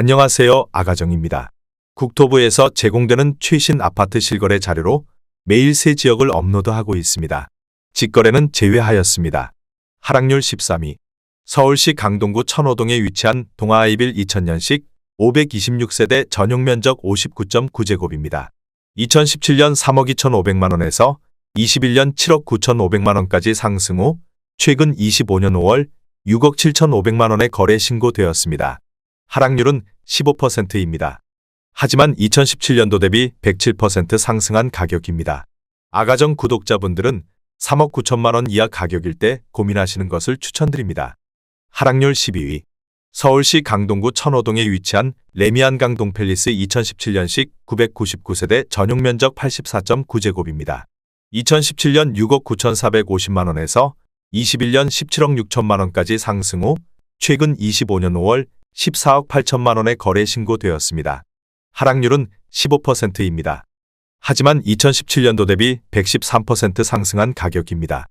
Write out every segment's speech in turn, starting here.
안녕하세요. 아가정입니다. 국토부에서 제공되는 최신 아파트 실거래 자료로 매일 새 지역을 업로드하고 있습니다. 직거래는 제외하였습니다. 하락률 13위. 서울시 강동구 천호동에 위치한 동아아이빌 2000년식 526세대 전용 면적 59.9제곱입니다. 2017년 3억 2,500만 원에서 21년 7억 9,500만 원까지 상승 후 최근 25년 5월 6억 7,500만 원에 거래 신고되었습니다. 하락률은 15%입니다. 하지만 2017년도 대비 107% 상승한 가격입니다. 아가정 구독자분들은 3억 9천만 원 이하 가격일 때 고민하시는 것을 추천드립니다. 하락률 12위. 서울시 강동구 천호동에 위치한 레미안 강동 팰리스 2017년식 999세대 전용 면적 84.9제곱입니다. 2017년 6억 9,450만 원에서 21년 17억 6천만 원까지 상승 후 최근 25년 5월 14억 8천만 원에 거래 신고되었습니다. 하락률은 15%입니다. 하지만 2017년도 대비 113% 상승한 가격입니다.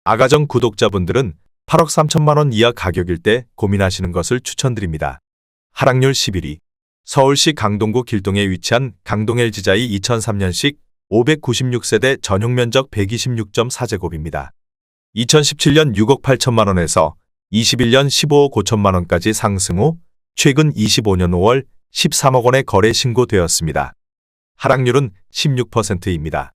아가정 구독자분들은 8억 3천만 원 이하 가격일 때 고민하시는 것을 추천드립니다. 하락률 11위. 서울시 강동구 길동에 위치한 강동 LG자이 2003년식 596세대 전용 면적 126.4제곱입니다. 2017년 6억 8천만 원에서 21년 15억 5천만 원까지 상승 후 최근 25년 5월 13억 원에 거래 신고되었습니다. 하락률은 16%입니다.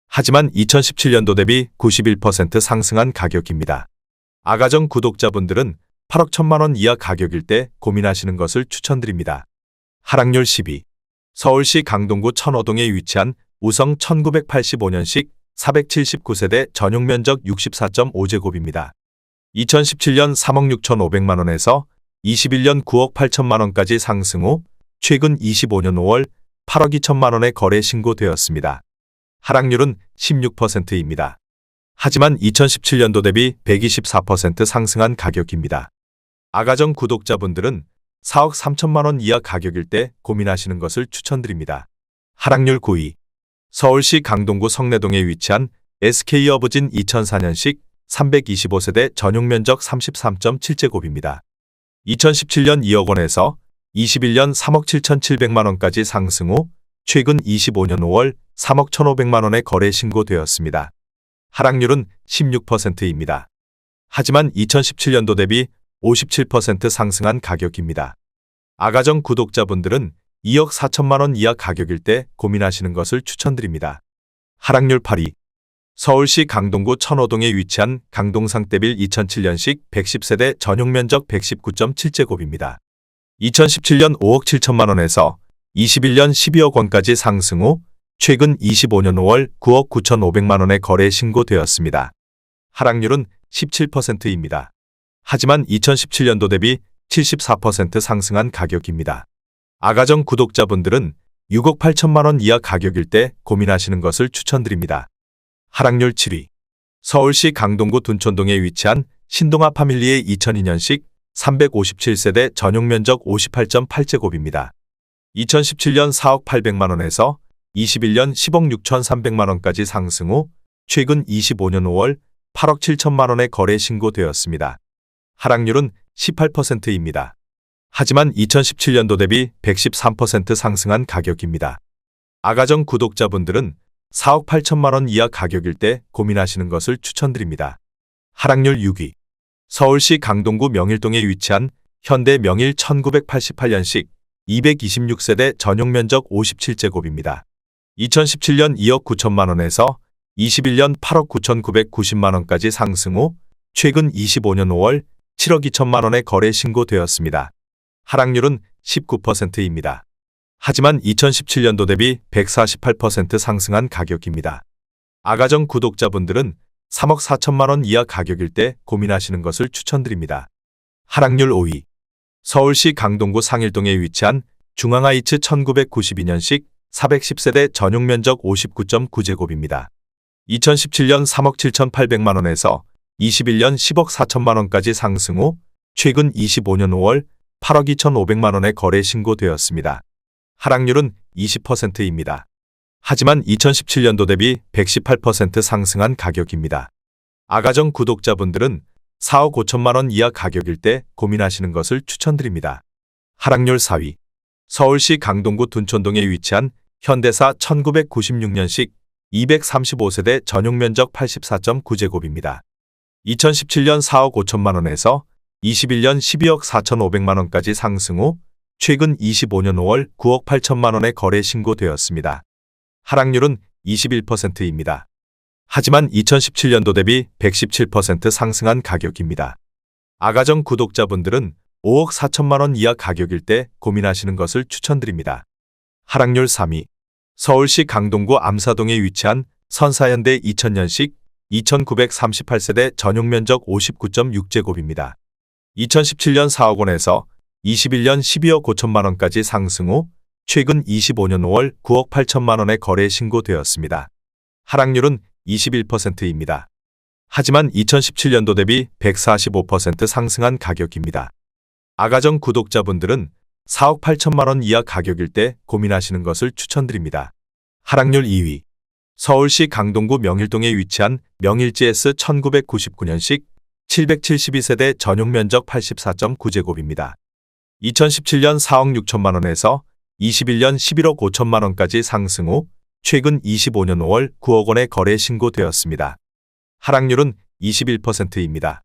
하지만 2017년도 대비 91% 상승한 가격입니다. 아가정 구독자분들은 8억 1천만 원 이하 가격일 때 고민하시는 것을 추천드립니다. 하락률 10위. 서울시 강동구 천호동에 위치한 우성 1985년식 479세대 전용 면적 64.5제곱입니다. 2017년 3억 6,500만 원에서 21년 9억 8천만 원까지 상승 후 최근 25년 5월 8억 2천만 원에 거래 신고되었습니다. 하락률은 16%입니다. 하지만 2017년도 대비 124% 상승한 가격입니다. 아가정 구독자분들은 4억 3천만 원 이하 가격일 때 고민하시는 것을 추천드립니다. 하락률 9위. 서울시 강동구 성내동에 위치한 SK어부진 2004년식 325세대 전용 면적 33.7제곱입니다. 2017년 2억 원에서 21년 3억 7,700만 원까지 상승 후 최근 25년 5월 3억 1,500만 원에 거래 신고되었습니다. 하락률은 16%입니다. 하지만 2017년도 대비 57% 상승한 가격입니다. 아가정 구독자분들은 2억 4천만 원 이하 가격일 때 고민하시는 것을 추천드립니다. 하락률 8위. 서울시 강동구 천호동에 위치한 강동상떼빌 2007년식 110세대 전용 면적 119.7제곱입니다. 2017년 5억 7천만 원에서 21년 12억 원까지 상승 후 최근 25년 5월 9억 9,500만 원에 거래 신고되었습니다. 하락률은 17%입니다. 하지만 2017년도 대비 74% 상승한 가격입니다. 아가정 구독자분들은 6억 8천만 원 이하 가격일 때 고민하시는 것을 추천드립니다. 하락률 7위. 서울시 강동구 둔촌동에 위치한 신동아 파밀리의 2002년식 357세대 전용 면적 58.8제곱입니다. 2017년 4억 800만 원에서 21년 10억 6,300만 원까지 상승 후 최근 25년 5월 8억 7천만 원에 거래 신고되었습니다. 하락률은 18%입니다. 하지만 2017년도 대비 113% 상승한 가격입니다. 아가정 구독자분들은 4억 8천만 원 이하 가격일 때 고민하시는 것을 추천드립니다. 하락률 6위. 서울시 강동구 명일동에 위치한 현대 명일 1988년식 226세대 전용 면적 57제곱입니다. 2017년 2억 9천만 원에서 21년 8억 9,990만 원까지 상승 후 최근 25년 5월 7억 2천만 원에 거래 신고되었습니다. 하락률은 19%입니다. 하지만 2017년도 대비 148% 상승한 가격입니다. 아가정 구독자분들은 3억 4천만 원 이하 가격일 때 고민하시는 것을 추천드립니다. 하락률 5위. 서울시 강동구 상일동에 위치한 중앙하이츠 1992년식 410세대 전용 면적 59.9제곱입니다. 2017년 3억 7,800만 원에서 21년 10억 4천만 원까지 상승 후 최근 25년 5월 8억 2,500만 원에 거래 신고되었습니다. 하락률은 20%입니다. 하지만 2017년도 대비 118% 상승한 가격입니다. 아가정 구독자분들은 4억 5천만 원 이하 가격일 때 고민하시는 것을 추천드립니다. 하락률 4위. 서울시 강동구 둔촌동에 위치한 현대사 1996년식 235세대 전용 면적 84.9제곱입니다. 2017년 4억 5천만 원에서 21년 12억 4,500만 원까지 상승 후 최근 25년 5월 9억 8천만 원에 거래 신고되었습니다. 하락률은 21%입니다. 하지만 2017년도 대비 117% 상승한 가격입니다. 아가정 구독자분들은 5억 4천만 원 이하 가격일 때 고민하시는 것을 추천드립니다. 하락률 3위. 서울시 강동구 암사동에 위치한 선사현대 2000년식 2938세대 전용 면적 59.6제곱입니다. 2017년 4억 원에서 21년 12억 5천만 원까지 상승 후 최근 25년 5월 9억 8천만 원에 거래 신고되었습니다. 하락률은 21%입니다. 하지만 2017년도 대비 145% 상승한 가격입니다. 아가정 구독자분들은 4억 8천만 원 이하 가격일 때 고민하시는 것을 추천드립니다. 하락률 2위. 서울시 강동구 명일동에 위치한 명일GS 1999년식 772세대 전용 면적 84.9제곱입니다. 2017년 4억 6천만 원에서 21년 11억 5천만 원까지 상승 후 최근 25년 5월 9억 원에 거래 신고되었습니다. 하락률은 21%입니다.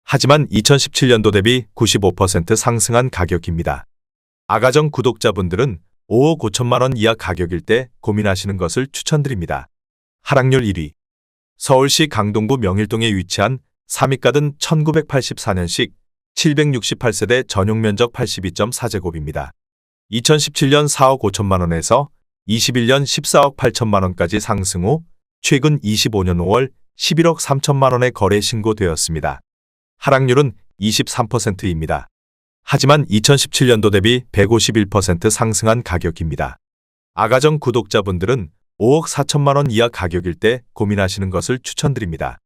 하지만 2017년도 대비 95% 상승한 가격입니다. 아가정 구독자분들은 5억 5천만 원 이하 가격일 때 고민하시는 것을 추천드립니다. 하락률 1위. 서울시 강동구 명일동에 위치한 삼익가든 1984년식 768세대 전용 면적 82.4제곱입니다. 2017년 4억 5천만 원에서 21년 14억 8천만 원까지 상승 후 최근 25년 5월 11억 3천만 원에 거래 신고되었습니다. 하락률은 23%입니다. 하지만 2017년도 대비 151% 상승한 가격입니다. 아가정 구독자분들은 5억 4천만 원 이하 가격일 때 고민하시는 것을 추천드립니다.